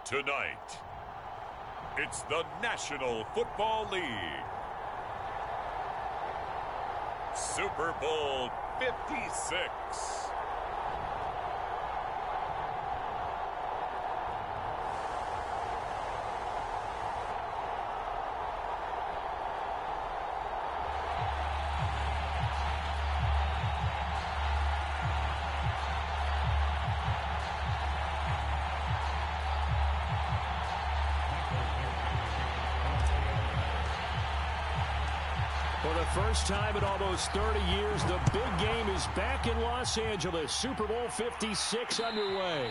Tonight, it's the National Football League. Super Bowl 56. For the first time in almost 30 years, the big game is back in Los Angeles. Super Bowl 56 underway.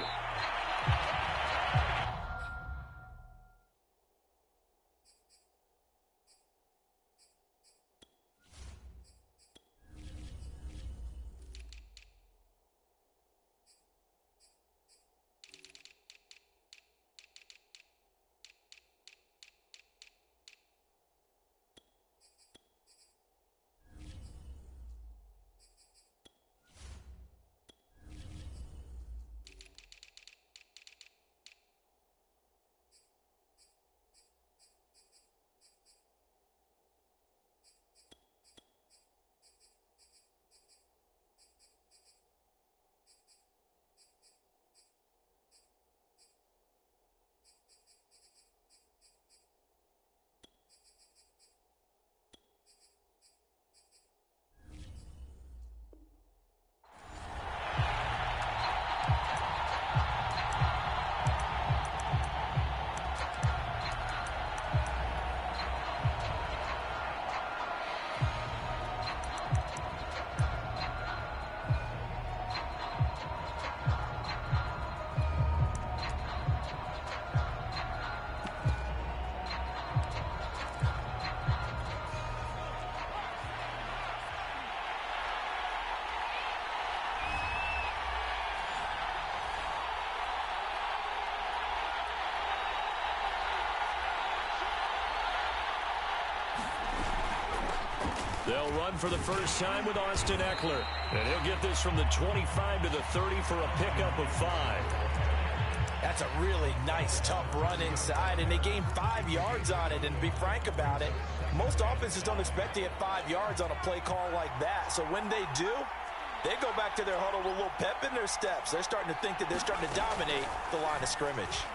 They'll run for the first time with Austin Eckler. And he'll get this from the 25 to the 30 for a pickup of 5. That's a really nice, tough run inside, and they gained 5 yards on it. And to be frank about it, most offenses don't expect to get 5 yards on a play call like that. So when they do, they go back to their huddle with a little pep in their steps. They're starting to think that they're starting to dominate the line of scrimmage.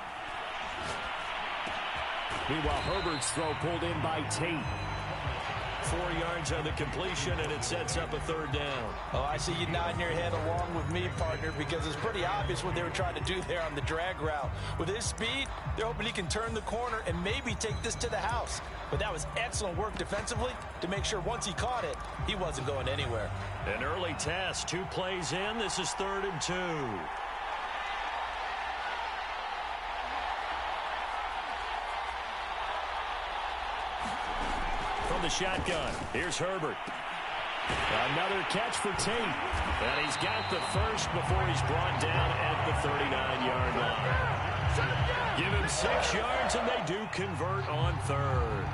Meanwhile, Herbert's throw pulled in by Tate. 4 yards on the completion, and it sets up a 3rd down. Oh, I see you nodding your head along with me, partner, because it's pretty obvious what they were trying to do there on the drag route. With his speed, they're hoping he can turn the corner and maybe take this to the house. But that was excellent work defensively to make sure once he caught it, he wasn't going anywhere. An early test, 2 plays in. This is 3rd and 2. From the shotgun, here's Herbert. Another catch for Tate. And he's got the first before he's brought down at the 39-yard line. Give him 6 yards, and they do convert on 3rd.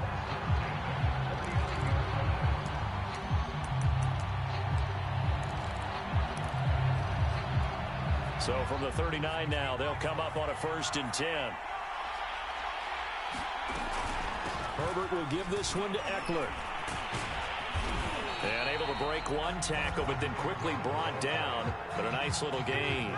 So from the 39 now, they'll come up on a 1st and 10. Herbert will give this one to Eckler. And able to break one tackle, but then quickly brought down. But a nice little gain.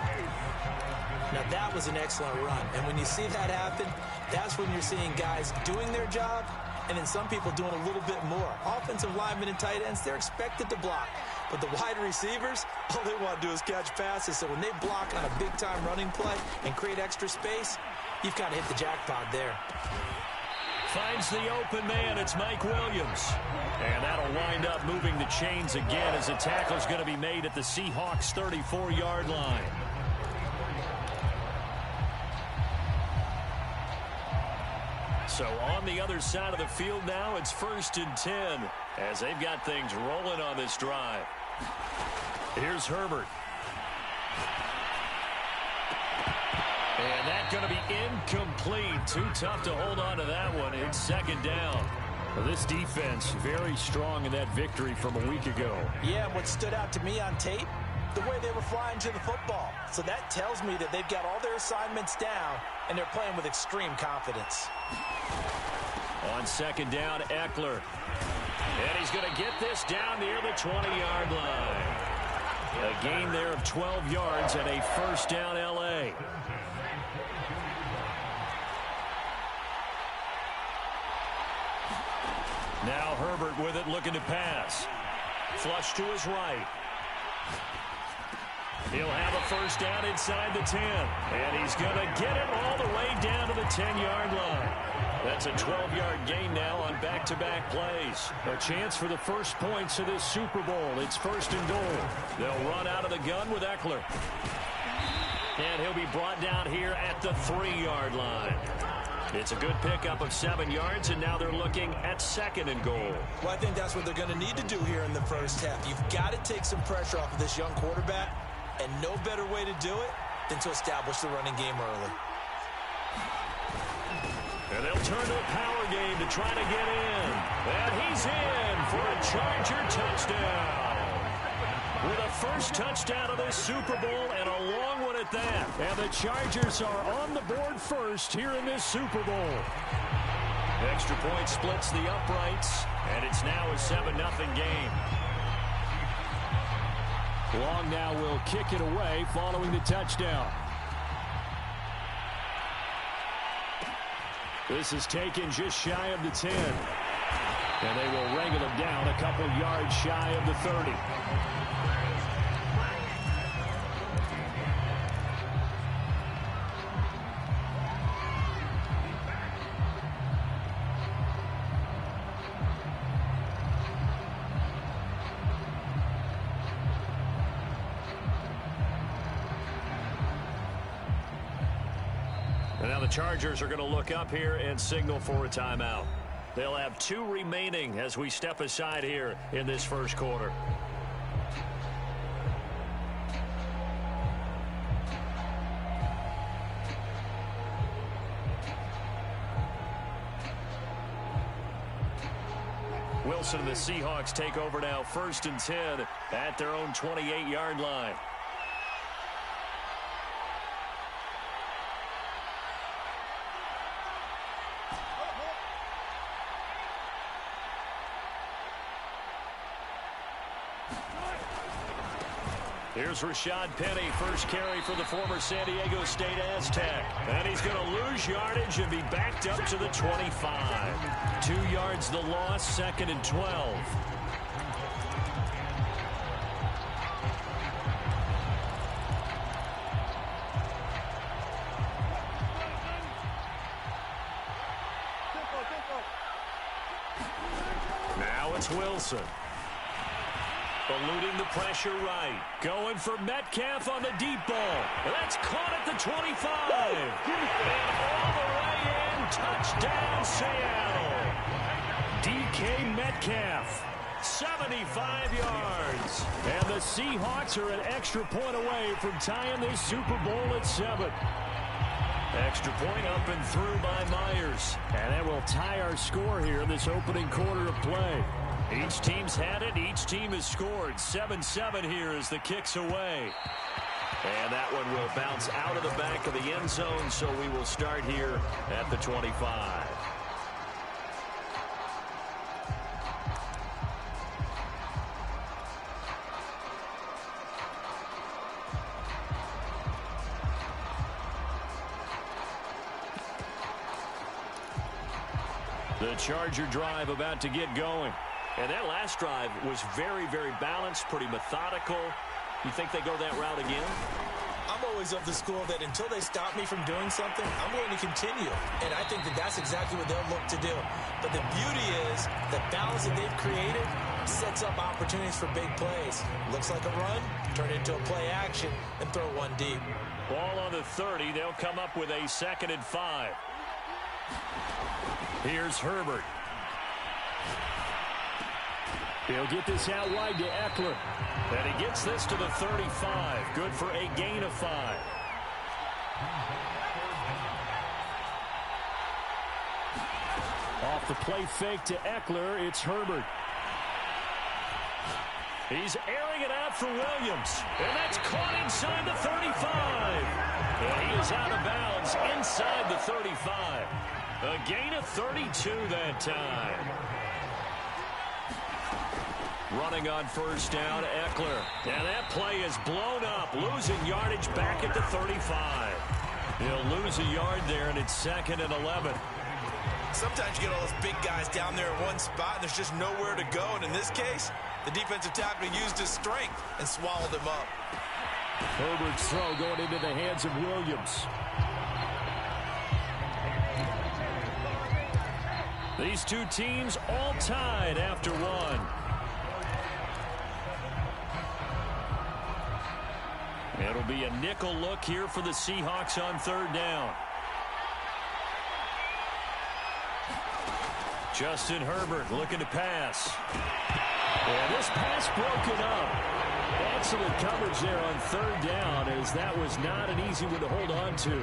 Now that was an excellent run. And when you see that happen, that's when you're seeing guys doing their job and then some people doing a little bit more. Offensive linemen and tight ends, they're expected to block. But the wide receivers, all they want to do is catch passes. So when they block on a big-time running play and create extra space, you've kind of hit the jackpot there. Finds the open man. It's Mike Williams. And that'll wind up moving the chains again as a tackle's going to be made at the Seahawks' 34-yard line. So on the other side of the field now, it's 1st and 10 as they've got things rolling on this drive. Here's Herbert. And that's going to be incomplete. Too tough to hold on to that one. It's 2nd down. Well, this defense very strong in that victory from a week ago. Yeah, what stood out to me on tape, the way they were flying to the football. So that tells me that they've got all their assignments down, and they're playing with extreme confidence. On second down, Eckler. And he's going to get this down near the 20-yard line. A gain there of 12 yards and a first down, L.A. Now Herbert with it, looking to pass. Flush to his right. He'll have a first down inside the 10. And he's going to get it all the way down to the 10-yard line. That's a 12-yard gain now on back-to-back plays. A chance for the first points of this Super Bowl. It's first and goal. They'll run out of the gun with Eckler. And he'll be brought down here at the 3-yard line. It's a good pickup of 7 yards, and now they're looking at second and goal. Well, I think that's what they're going to need to do here in the first half. You've got to take some pressure off of this young quarterback, and no better way to do it than to establish the running game early. And they'll turn to a power game to try to get in. And he's in for a Charger touchdown. With a first touchdown of this Super Bowl and a long one at that. And the Chargers are on the board first here in this Super Bowl. Extra point splits the uprights, and it's now a 7-0 game. Long now will kick it away following the touchdown. This is taken just shy of the 10. And they will wrangle him down a couple yards shy of the 30. Now the Chargers are going to look up here and signal for a timeout. They'll have 2 remaining as we step aside here in this first quarter. Wilson and the Seahawks take over now, 1st and 10 at their own 28-yard line. Here's Rashad Penny, first carry for the former San Diego State Aztec. And he's going to lose yardage and be backed up to the 25. 2 yards the loss, 2nd and 12. Now it's Wilson. Eluding the pressure right. Going for Metcalf on the deep ball. That's caught at the 25. And all the way in. Touchdown, Seattle. DK Metcalf. 75 yards. And the Seahawks are an extra point away from tying this Super Bowl at 7. Extra point up and through by Myers. And that will tie our score here in this opening quarter of play. Each team's had it. Each team has scored. 7-7 here as the kick's away. And that one will bounce out of the back of the end zone, so we will start here at the 25. The Charger drive about to get going. And that last drive was very, very balanced, pretty methodical. You think they go that route again? I'm always of the school that until they stop me from doing something, I'm going to continue. And I think that that's exactly what they'll look to do. But the beauty is the balance that they've created sets up opportunities for big plays. Looks like a run, turn it into a play action, and throw one deep. Ball on the 30. They'll come up with a 2nd and 5. Here's Herbert. He'll get this out wide to Eckler. And he gets this to the 35. Good for a gain of 5. Off the play fake to Eckler, it's Herbert. He's airing it out for Williams. And that's caught inside the 35. And he is out of bounds inside the 35. A gain of 32 that time. Running on first down, Eckler. And that play is blown up, losing yardage back at the 35. He'll lose a yard there, and it's 2nd and 11. Sometimes you get all those big guys down there in one spot, and there's just nowhere to go. And in this case, the defensive tackle used his strength and swallowed him up. Herbert's throw going into the hands of Williams. These two teams all tied after one. It'll be a nickel look here for the Seahawks on 3rd down. Justin Herbert looking to pass. And this pass broken up. Excellent coverage there on 3rd down, as that was not an easy one to hold on to.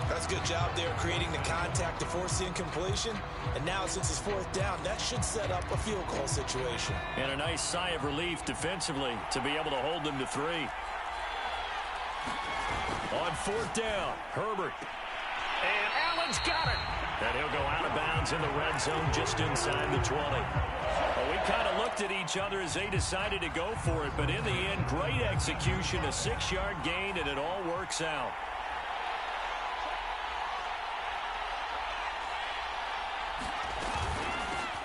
That's a good job there creating the contact to force the incompletion. And now since it's 4th down, that should set up a field goal situation. And a nice sigh of relief defensively to be able to hold them to 3. On 4th down, Herbert. And Allen's got it. And he'll go out of bounds in the red zone just inside the 20. Well, we kind of looked at each other as they decided to go for it. But in the end, great execution, a 6-yard gain, and it all works out.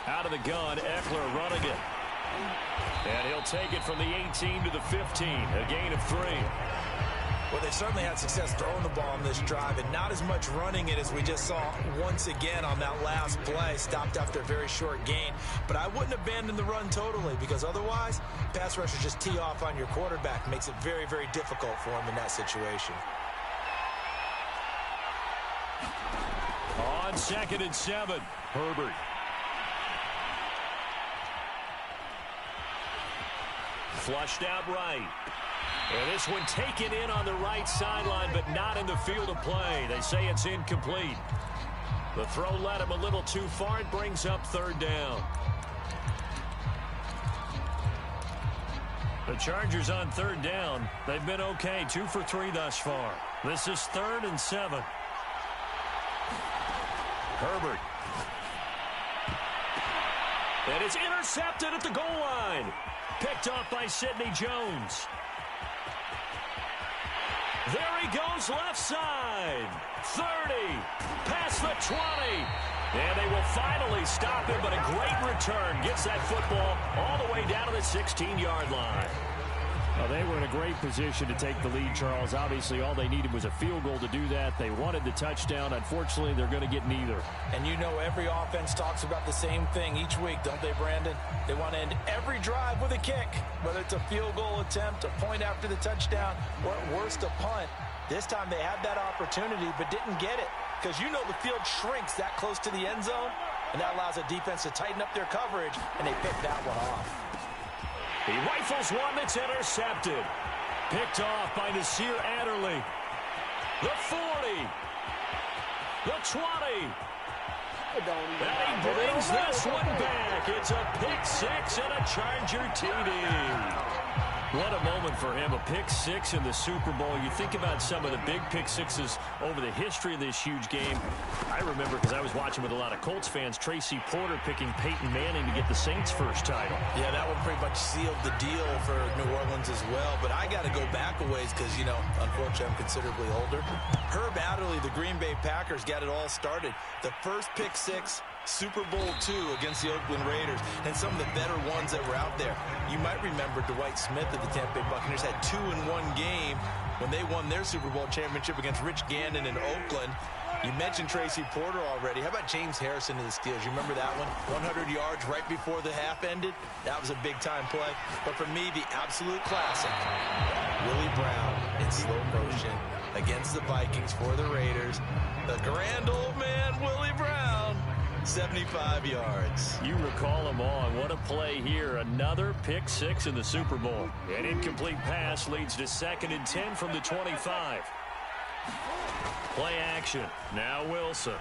Out of the gun, Eckler running it. And he'll take it from the 18 to the 15, a gain of 3. Well, they certainly had success throwing the ball on this drive, and not as much running it as we just saw once again on that last play. Stopped after a very short gain. But I wouldn't abandon the run totally, because otherwise, pass rushers just tee off on your quarterback. Makes it very, very difficult for him in that situation. On 2nd and 7, Herbert. Flushed out right. And this one taken in on the right sideline, but not in the field of play. They say it's incomplete. The throw led him a little too far. It brings up 3rd down. The Chargers on 3rd down. They've been okay, 2 for 3 thus far. This is 3rd and 7. Herbert. And it's intercepted at the goal line. Picked off by Sidney Jones. There he goes, left side. 30, past the 20. And they will finally stop him, but a great return. Gets that football all the way down to the 16-yard line. Well, they were in a great position to take the lead, Charles. Obviously, all they needed was a field goal to do that. They wanted the touchdown. Unfortunately, they're going to get neither. And you know every offense talks about the same thing each week, don't they, Brandon? They want to end every drive with a kick, whether it's a field goal attempt, a point after the touchdown, or at worst, a punt. This time they had that opportunity but didn't get it, because you know the field shrinks that close to the end zone, and that allows a defense to tighten up their coverage, and they pick that one off. He rifles one that's intercepted. Picked off by Nasir Adderley. The 40. The 20. And he brings this one back. It's a pick 6 and a Charger TD. What a moment for him, a pick 6 in the Super Bowl. You think about some of the big pick 6s over the history of this huge game. I remember, because I was watching with a lot of Colts fans, Tracy Porter picking Peyton Manning to get the Saints' first title. Yeah, that one pretty much sealed the deal for New Orleans as well. But I got to go back a ways because, you know, unfortunately I'm considerably older. Herb Adderley, the Green Bay Packers, got it all started. The first pick 6, Super Bowl II against the Oakland Raiders, and some of the better ones that were out there. You might remember Dwight Smith of the Tampa Bay Buccaneers had 2 in one game when they won their Super Bowl championship against Rich Gannon in Oakland. You mentioned Tracy Porter already. How about James Harrison of the Steelers? You remember that one? 100 yards right before the half ended. That was a big-time play. But for me, the absolute classic, Willie Brown in slow motion against the Vikings for the Raiders. The grand old man, Willie Brown. 75 yards. You recall them all. What a play here. Another pick 6 in the Super Bowl. An incomplete pass leads to 2nd and 10 from the 25. Play action. Now Wilson.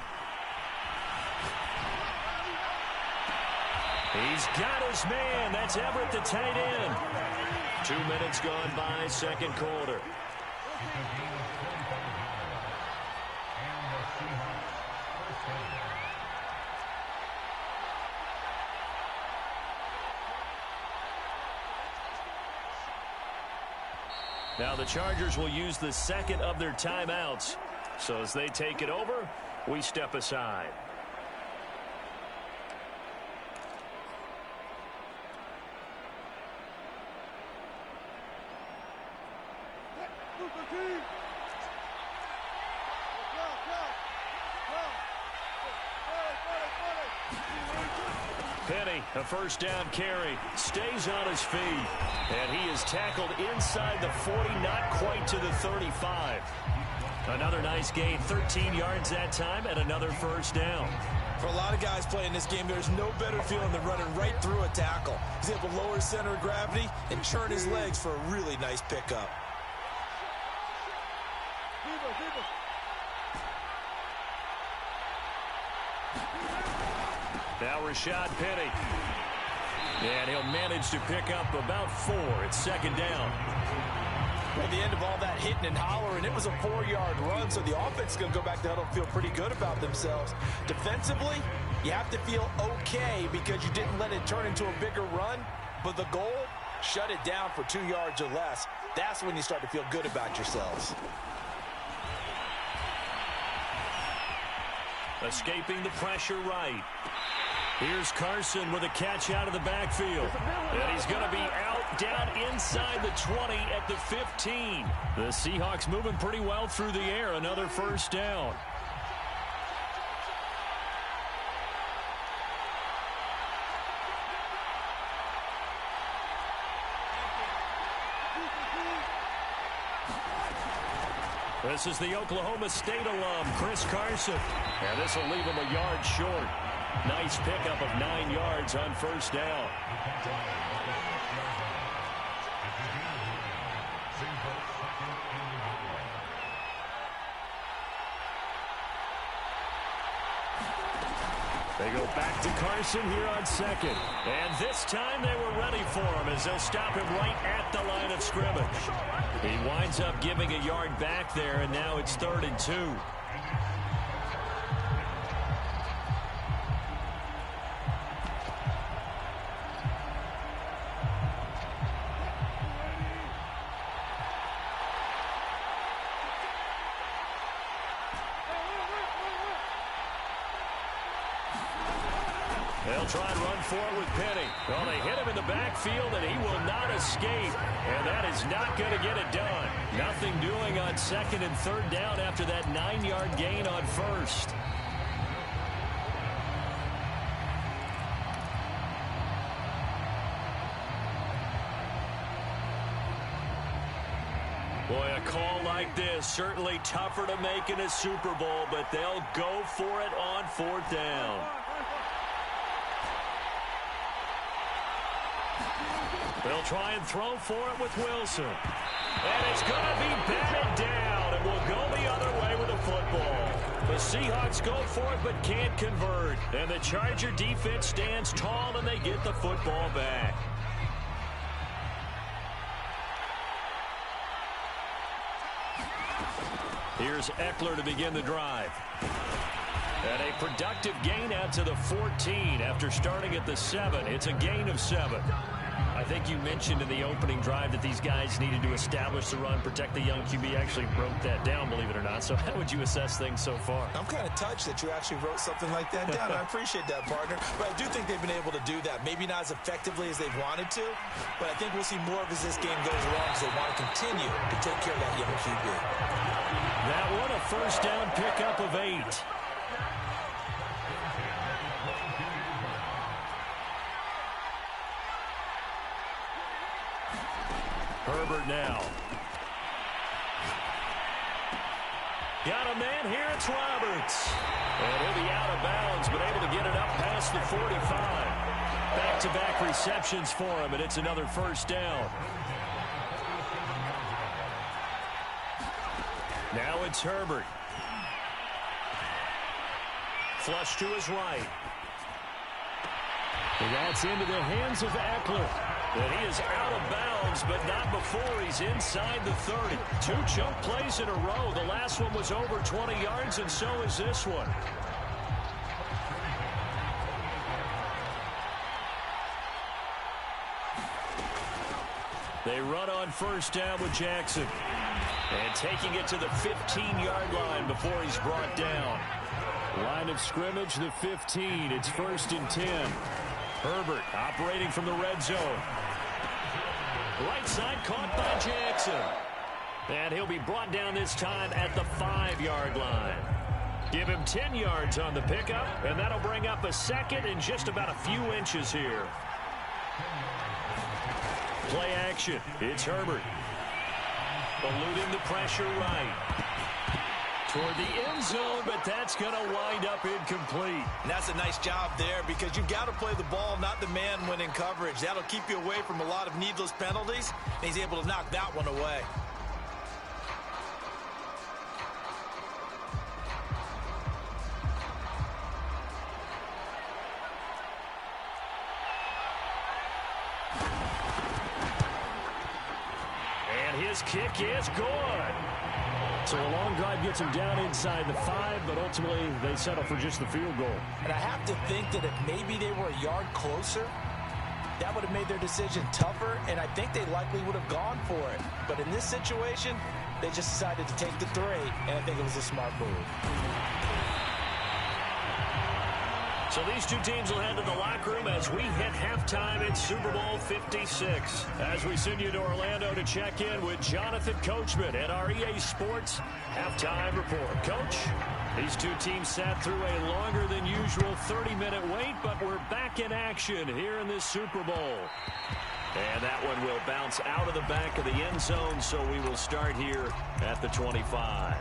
He's got his man. That's Everett, the tight end. 2 minutes gone by, second quarter. Now the Chargers will use the second of their timeouts. So as they take it over, we step aside. Penny, a first down carry, stays on his feet. And he is tackled inside the 40, not quite to the 35. Another nice gain, 13 yards that time, and another first down. For a lot of guys playing this game, there's no better feeling than running right through a tackle. He's able to lower his center of gravity and churn his legs for a really nice pickup. Now Rashad Penny. And he'll manage to pick up about 4. It's second down. At the end of all that hitting and hollering, it was a 4-yard run, so the offense is going to go back to huddle and feel pretty good about themselves. Defensively, you have to feel okay because you didn't let it turn into a bigger run, but the goal, shut it down for 2 yards or less. That's when you start to feel good about yourselves. Escaping the pressure right. Here's Carson with a catch out of the backfield. And he's going to be out down inside the 20 at the 15. The Seahawks moving pretty well through the air. Another first down. This is the Oklahoma State alum, Chris Carson. And this will leave him a yard short. Nice pickup of 9 yards on first down. They go back to Carson here on second. And this time they were ready for him as they'll stop him right at the line of scrimmage. He winds up giving a yard back there, and now it's 3rd and 2. They'll try and run for it with Penny. Well, they hit him in the backfield, and he will not escape. And that is not going to get it done. Nothing doing on 2nd and 3rd down after that 9-yard gain on 1st. Boy, a call like this, certainly tougher to make in a Super Bowl, but they'll go for it on 4th down. They'll try and throw for it with Wilson. And it's going to be batted down, and will go the other way with the football. The Seahawks go for it but can't convert. And the Charger defense stands tall, and they get the football back. Here's Eckler to begin the drive. And a productive gain out to the 14 after starting at the 7. It's a gain of 7. I think you mentioned in the opening drive that these guys needed to establish the run, protect the young QB. Actually wrote that down, believe it or not. So how would you assess things so far? I'm kind of touched that you actually wrote something like that down. I appreciate that, partner. But I do think they've been able to do that. Maybe not as effectively as they've wanted to, but I think we'll see more of as this game goes along because they want to continue to take care of that young QB. That one, a first down pickup of 8. Herbert now. Got a man here, it's Roberts. And he'll be out of bounds, but able to get it up past the 45. Back-to-back receptions for him, and it's another first down. Now it's Herbert. Flush to his right. And that's into the hands of Eckler. And he is out of bounds, but not before he's inside the 30. 2 chunk plays in a row. The last one was over 20 yards, and so is this one. They run on first down with Jackson. And taking it to the 15-yard line before he's brought down. Line of scrimmage, the 15. It's 1st and 10. Herbert operating from the red zone. Right side caught by Jackson. And he'll be brought down this time at the 5-yard line. Give him 10 yards on the pickup, and that'll bring up a second and just about a few inches here. Play action. It's Herbert. Eluding the pressure right. Toward the end zone, but that's going to wind up incomplete. And that's a nice job there because you've got to play the ball, not the man when in coverage. That'll keep you away from a lot of needless penalties, and he's able to knock that one away. His kick is good. So a long drive gets him down inside the 5, but ultimately they settle for just the field goal. And I have to think that if maybe they were a yard closer, that would have made their decision tougher, and I think they likely would have gone for it. But in this situation, they just decided to take the 3, and I think it was a smart move. So these two teams will head to the locker room as we hit halftime in Super Bowl 56. As we send you to Orlando to check in with Jonathan Coachman at our EA Sports Halftime Report. Coach, these two teams sat through a longer than usual 30-minute wait, but we're back in action here in this Super Bowl. And that one will bounce out of the back of the end zone, so we will start here at the 25.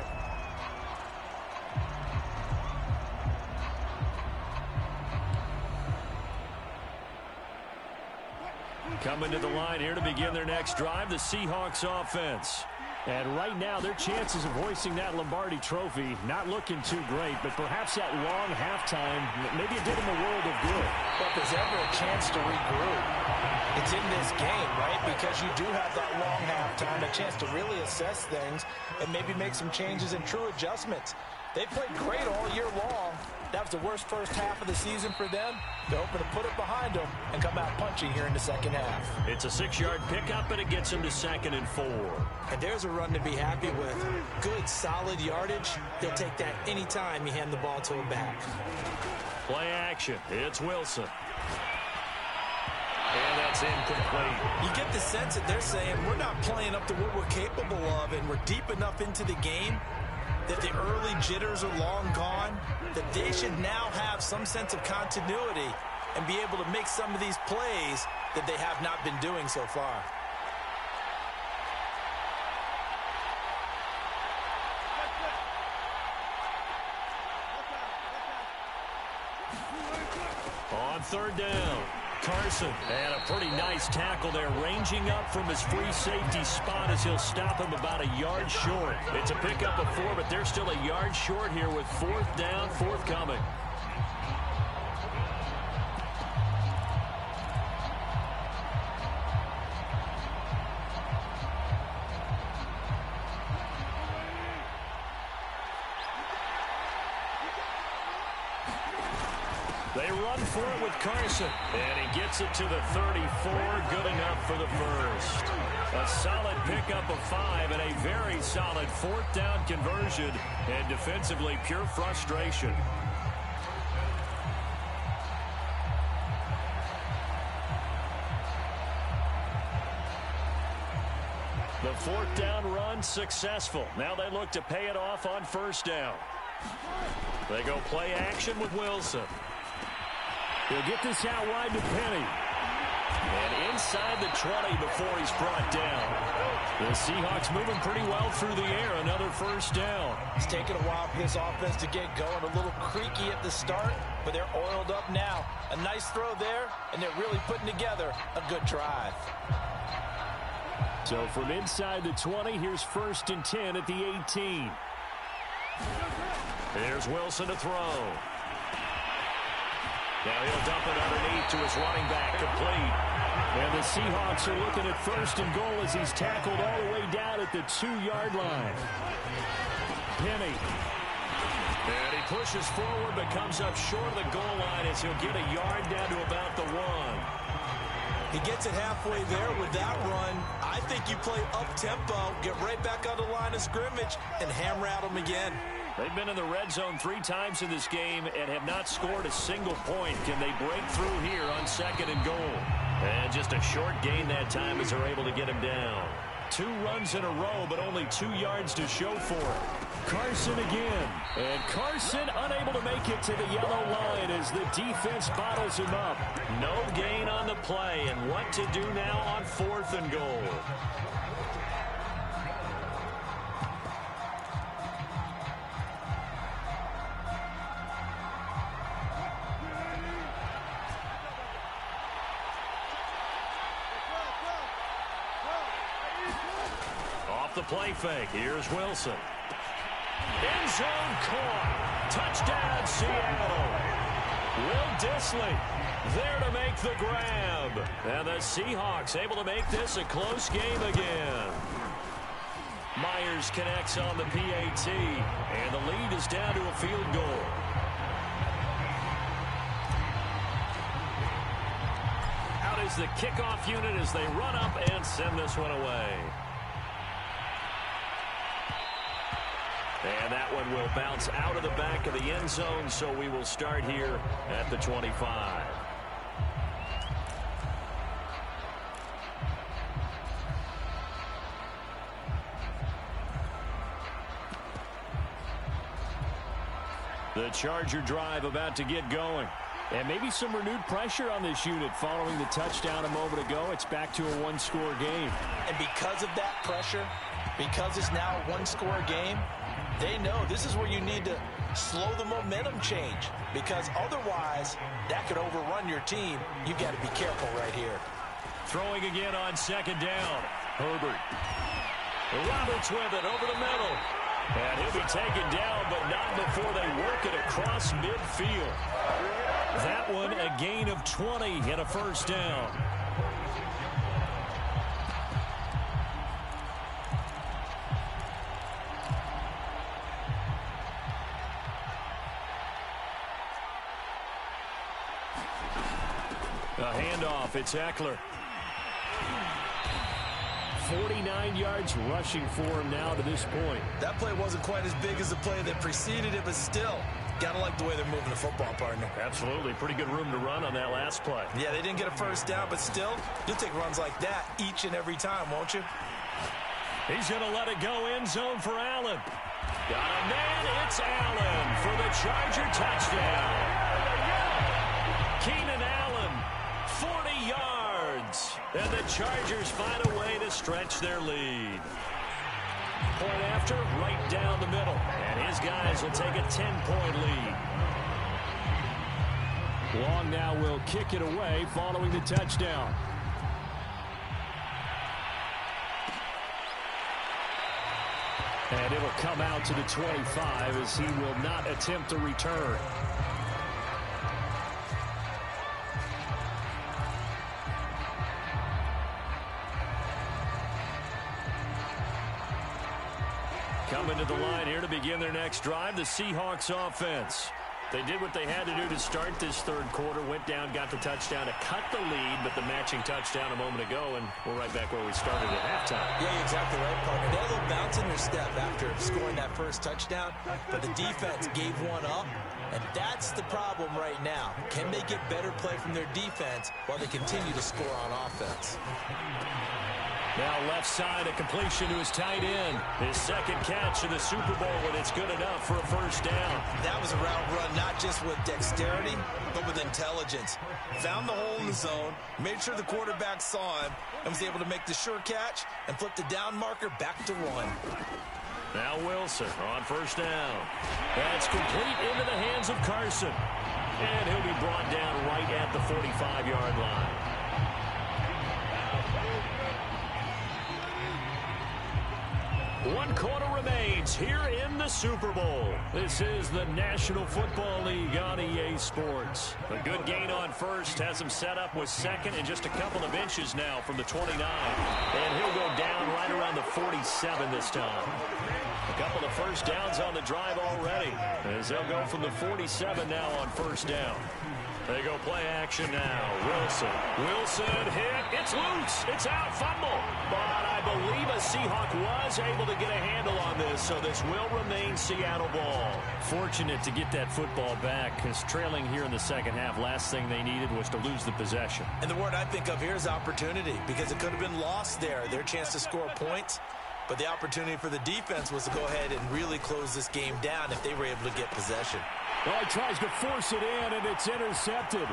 Coming to the line here to begin their next drive, the Seahawks offense. And right now, their chances of hoisting that Lombardi trophy not looking too great, but perhaps that long halftime, maybe it did them a world of good. But if there's ever a chance to regroup, it's in this game, right? Because you do have that long halftime, a chance to really assess things and maybe make some changes and true adjustments. They played great all year long. That was the worst first half of the season for them. They're hoping to put it behind them and come out punching here in the second half. It's a 6-yard pickup, and it gets them to 2nd and 4. And there's a run to be happy with. Good, solid yardage. They'll take that any time you hand the ball to a back. Play action. It's Wilson. And that's incomplete. You get the sense that they're saying we're not playing up to what we're capable of, and we're deep enough into the game that the early jitters are long gone, that they should now have some sense of continuity and be able to make some of these plays that they have not been doing so far. On 3rd down, Carson. And a pretty nice tackle there, ranging up from his free safety spot as he'll stop him about a yard short. It's a pickup of 4, but they're still a yard short here with 4th down forthcoming. They run for it with Carson, and he gets it to the 34, good enough for the first. A solid pickup of 5 and a very solid 4th down conversion, and defensively pure frustration. The 4th down run successful. Now they look to pay it off on 1st down. They go play action with Wilson. He'll get this out wide to Penny. And inside the 20 before he's brought down. The Seahawks moving pretty well through the air. Another 1st down. It's taken a while for this offense to get going. A little creaky at the start, but they're oiled up now. A nice throw there, and they're really putting together a good drive. So from inside the 20, here's 1st and 10 at the 18. There's Wilson to throw. Now he'll dump it underneath to his running back, complete. And the Seahawks are looking at 1st and goal as he's tackled all the way down at the 2-yard line. Penny. And he pushes forward but comes up short of the goal line as he'll get a yard down to about the 1. He gets it halfway there with that run. I think you play up-tempo, get right back on the line of scrimmage, and hammer at him again. They've been in the red zone 3 times in this game and have not scored a single point. Can they break through here on 2nd and goal? And just a short gain that time as they're able to get him down. 2 runs in a row, but only 2 yards to show for it. Carson again. And Carson unable to make it to the yellow line as the defense bottles him up. No gain on the play, and what to do now on 4th and goal. Off the play fake, here's Wilson. End zone caught. Touchdown, Seattle. Will Dissly there to make the grab. And the Seahawks able to make this a close game again. Myers connects on the PAT. And the lead is down to a field goal. Out is the kickoff unit as they run up and send this one away. And that one will bounce out of the back of the end zone, so we will start here at the 25. The Charger drive about to get going. And maybe some renewed pressure on this unit following the touchdown a moment ago. It's back to a 1-score game. And because of that pressure, because it's now a 1-score game, they know this is where you need to slow the momentum change, because otherwise that could overrun your team. You've got to be careful right here. Throwing again on 2nd down. Herbert. Roberts with it over the middle. And he'll be taken down, but not before they work it across midfield. That one a gain of 20 and a 1st down. A handoff, it's Eckler. 49 yards rushing for him now to this point. That play wasn't quite as big as the play that preceded it, but still, gotta like the way they're moving the football, partner. Absolutely, pretty good room to run on that last play. Yeah, they didn't get a 1st down, but still, you'll take runs like that each and every time, won't you? He's going to let it go end zone for Allen. Got a man, it's Allen for the Charger touchdown. Keenan Allen, 40 yards. And the Chargers find a way to stretch their lead. Point after, right down the middle. And his guys will take a 10-point lead. Long now will kick it away following the touchdown. And it'll come out to the 25 as he will not attempt to return. Coming to the line here to begin their next drive, the Seahawks offense. They did what they had to do to start this 3rd quarter, went down, got the touchdown to cut the lead, but the matching touchdown a moment ago, and we're right back where we started at halftime. Yeah, you're exactly right, partner. They had a little bounce in their step after scoring that 1st touchdown, but the defense gave one up, and that's the problem right now. Can they get better play from their defense while they continue to score on offense? Now left side, a completion to his tight end. His 2nd catch in the Super Bowl, and it's good enough for a 1st down. That was a route run, not just with dexterity, but with intelligence. Found the hole in the zone, made sure the quarterback saw him, and was able to make the sure catch and flip the down marker back to 1. Now Wilson on 1st down. That's complete into the hands of Carson. And he'll be brought down right at the 45-yard line. 1 quarter remains here in the Super Bowl. This is the National Football League on EA Sports. A good gain on first has him set up with second and just a couple of inches now from the 29. And he'll go down right around the 47 this time. A couple of first downs on the drive already, as they'll go from the 47 now on first down. They go play action now. Wilson hit. It's loose. It's out. Fumble. But I believe a Seahawk was able to get a handle on this, so this will remain Seattle ball. Fortunate to get that football back, because trailing here in the second half, last thing they needed was to lose the possession. And the word I think of here is opportunity, because it could have been lost there. Their chance to score points. But the opportunity for the defense was to go ahead and really close this game down if they were able to get possession. Well, he tries to force it in, and it's intercepted.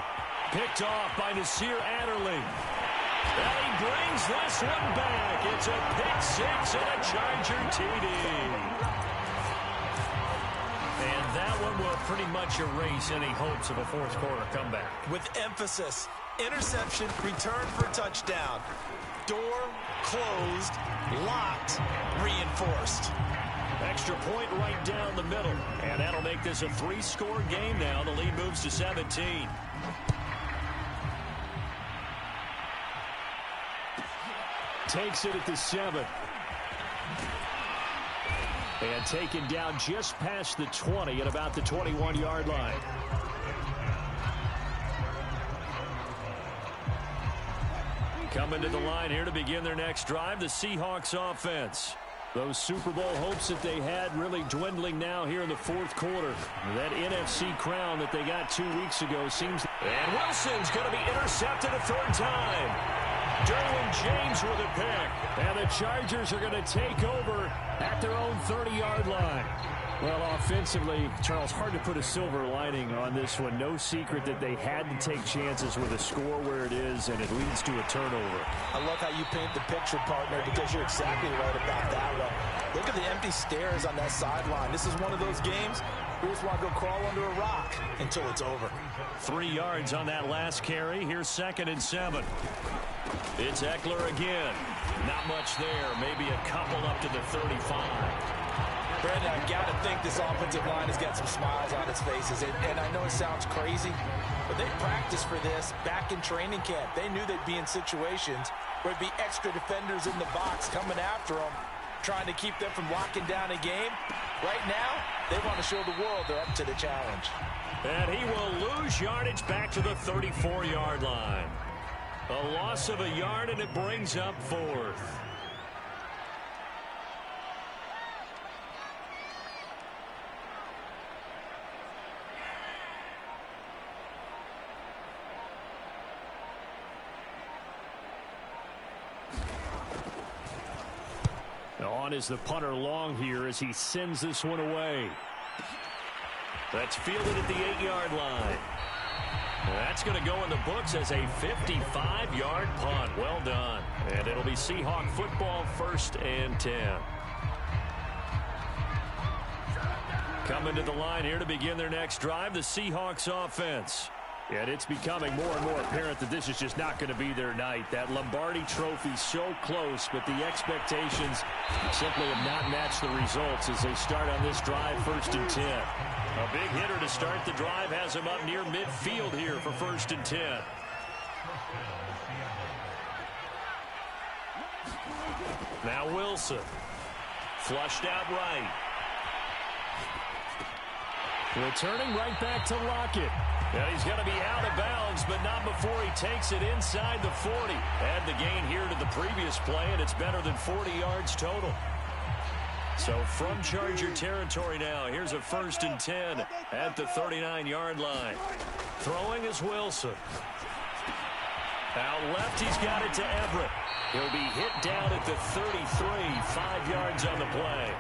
Picked off by Nasir Adderley. And he brings this one back. It's a pick six and a Charger TD. And that one will pretty much erase any hopes of a fourth quarter comeback. With emphasis, interception, return for touchdown. Door closed, locked, reinforced. Extra point right down the middle. And that'll make this a 3-score game now. The lead moves to 17. Takes it at the 7. And taken down just past the 20 at about the 21-yard line. Coming to the line here to begin their next drive, the Seahawks offense. Those Super Bowl hopes that they had really dwindling now here in the fourth quarter. That NFC crown that they got 2 weeks ago seems... And Wilson's going to be intercepted a third time. Derwin James with a pick. And the Chargers are going to take over at their own 30-yard line. Well, offensively, Charles, hard to put a silver lining on this one. No secret that they had to take chances with a score where it is, and it leads to a turnover. I love how you paint the picture, partner, because you're exactly right about that one. Look at the empty stares on that sideline. This is one of those games you just want to go crawl under a rock until it's over. 3 yards on that last carry. Here's 2nd and 7. It's Eckler again. Not much there. Maybe a couple up to the 35. Brandon, I got to think this offensive line has got some smiles on its faces. And I know it sounds crazy, but they practiced for this back in training camp. They knew they'd be in situations where it'd be extra defenders in the box coming after them, trying to keep them from locking down a game. Right now, they want to show the world they're up to the challenge. And he will lose yardage back to the 34-yard line. A loss of a yard, and it brings up 4th. On is the punter long here as he sends this one away. That's fielded at the 8-yard line. That's going to go in the books as a 55-yard punt. Well done. And it'll be Seahawk football, 1st and 10. Coming to the line here to begin their next drive, the Seahawks offense. And it's becoming more and more apparent that this is just not going to be their night. That Lombardi trophy so close, but the expectations simply have not matched the results as they start on this drive, 1st and 10. A big hitter to start the drive has him up near midfield here for 1st and 10. Now Wilson. Flushed out right. Returning right back to Lockett. And he's going to be out of bounds, but not before he takes it inside the 40. Add the gain here to the previous play, and it's better than 40 yards total. So from Charger territory now, here's a 1st and 10 at the 39-yard line. Throwing is Wilson. Out left, he's got it to Everett. He'll be hit down at the 33, 5 yards on the play.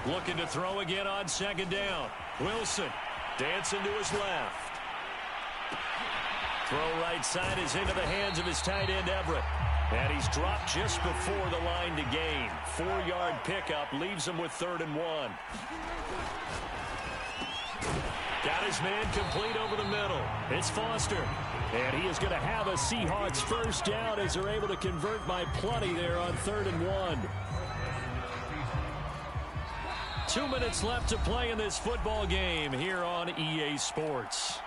Looking to throw again on 2nd down. Wilson dancing to his left. Throw right side is into the hands of his tight end Everett. And he's dropped just before the line to gain. 4-yard pickup leaves him with 3rd and 1. Got his man complete over the middle. It's Foster. And he is going to have a Seahawks first down as they're able to convert by plenty there on 3rd and 1. 2 minutes left to play in this football game here on EA Sports.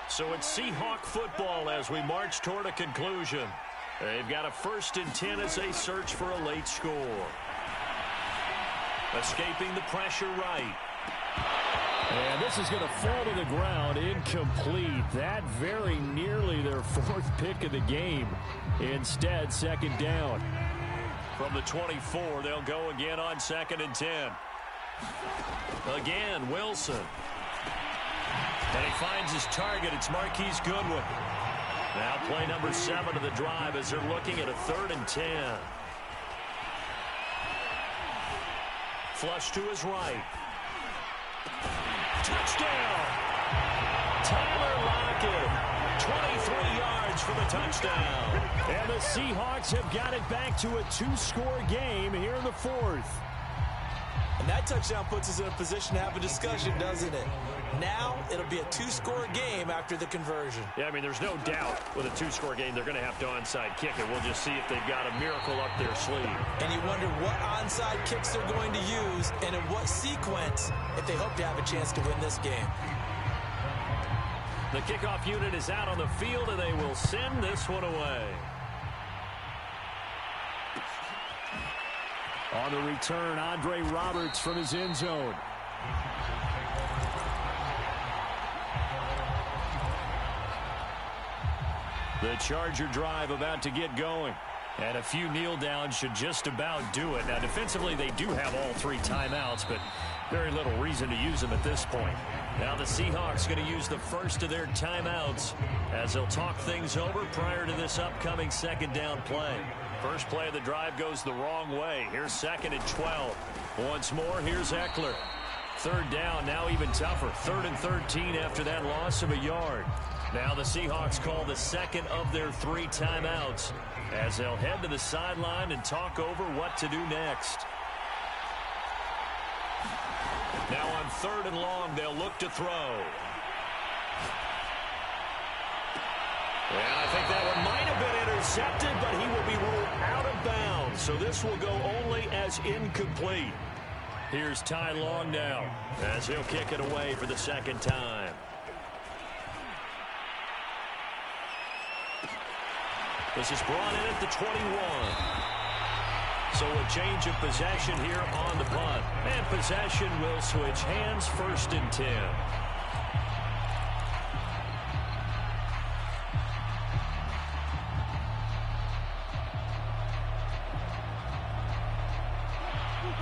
So it's Seahawk football as we march toward a conclusion. They've got a 1st and 10 as they search for a late score. Escaping the pressure right. And this is going to fall to the ground, incomplete. That very nearly their 4th pick of the game. Instead, 2nd down. From the 24, they'll go again on 2nd and 10. Again, Wilson. And he finds his target. It's Marquise Goodwin. Now play number 7 of the drive as they're looking at a 3rd and 10. Flush to his right. Touchdown! Tyler Lockett, 23 yards for the touchdown. And the Seahawks have got it back to a 2-score game here in the 4th. And that touchdown puts us in a position to have a discussion, doesn't it? Now it'll be a 2-score game after the conversion. Yeah, I mean, there's no doubt with a 2-score game they're going to have to onside kick it. We'll just see if they've got a miracle up their sleeve. And you wonder what onside kicks they're going to use and in what sequence if they hope to have a chance to win this game. The kickoff unit is out on the field, and they will send this one away. On the return, Andre Roberts from his end zone. The Charger drive about to get going. And a few kneel downs should just about do it. Now, defensively, they do have all 3 timeouts, but very little reason to use them at this point. Now the Seahawks going to use the first of their timeouts as they'll talk things over prior to this upcoming 2nd down play. First play of the drive goes the wrong way. Here's 2nd and 12. Once more, here's Eckler. 3rd down, now even tougher. 3rd and 13 after that loss of a yard. Now the Seahawks call the 2nd of their 3 timeouts as they'll head to the sideline and talk over what to do next. Now on 3rd and long, they'll look to throw. And I think that one might have been intercepted, but he will be ruled out of bounds. So this will go only as incomplete. Here's Ty Long now as he'll kick it away for the 2nd time. This is brought in at the 21. So a change of possession here on the punt. And possession will switch hands, 1st and 10.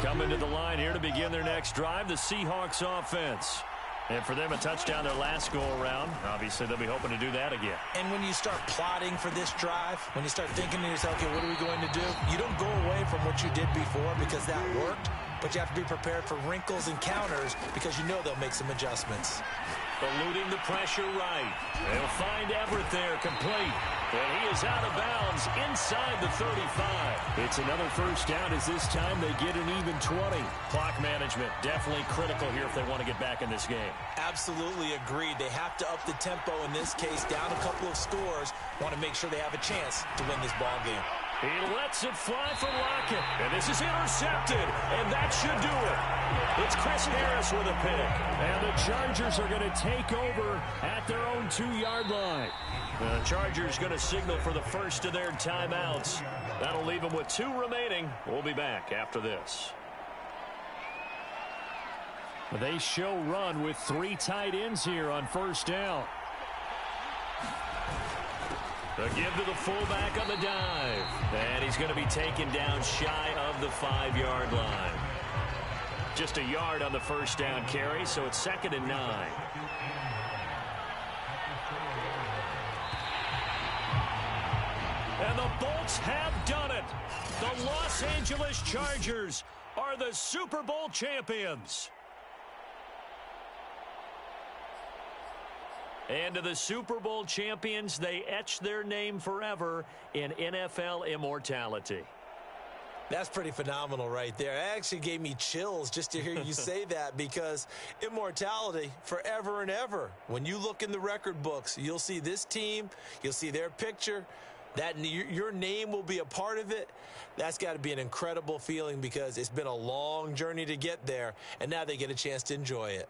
Coming to the line here to begin their next drive, the Seahawks offense. And for them, a touchdown their last go-around. Obviously, they'll be hoping to do that again. And when you start plotting for this drive, when you start thinking to yourself, okay, what are we going to do? You don't go away from what you did before because that worked, but you have to be prepared for wrinkles and counters because you know they'll make some adjustments. Eluding the pressure right. They'll find Everett there, complete. And he is out of bounds inside the 35. It's another 1st down as this time they get an even 20. Clock management definitely critical here if they want to get back in this game. Absolutely agreed. They have to up the tempo in this case, down a couple of scores. Want to make sure they have a chance to win this ball game. He lets it fly for Lockett. And this is intercepted. And that should do it. It's Chris Harris with a pick. And the Chargers are going to take over at their own 2-yard line. The Chargers going to signal for the first of their timeouts. That'll leave them with 2 remaining. We'll be back after this. They show run with 3 tight ends here on 1st down. The give to the fullback on the dive. And he's going to be taken down shy of the 5-yard line. Just a yard on the 1st down carry, so it's 2nd and 9. And the Bolts have done it. The Los Angeles Chargers are the Super Bowl champions. And to the Super Bowl champions, they etch their name forever in NFL immortality. That's pretty phenomenal right there. It actually gave me chills just to hear you say that, because immortality forever and ever. When you look in the record books, you'll see this team, you'll see their picture, that your name will be a part of it. That's got to be an incredible feeling, because it's been a long journey to get there, and now they get a chance to enjoy it.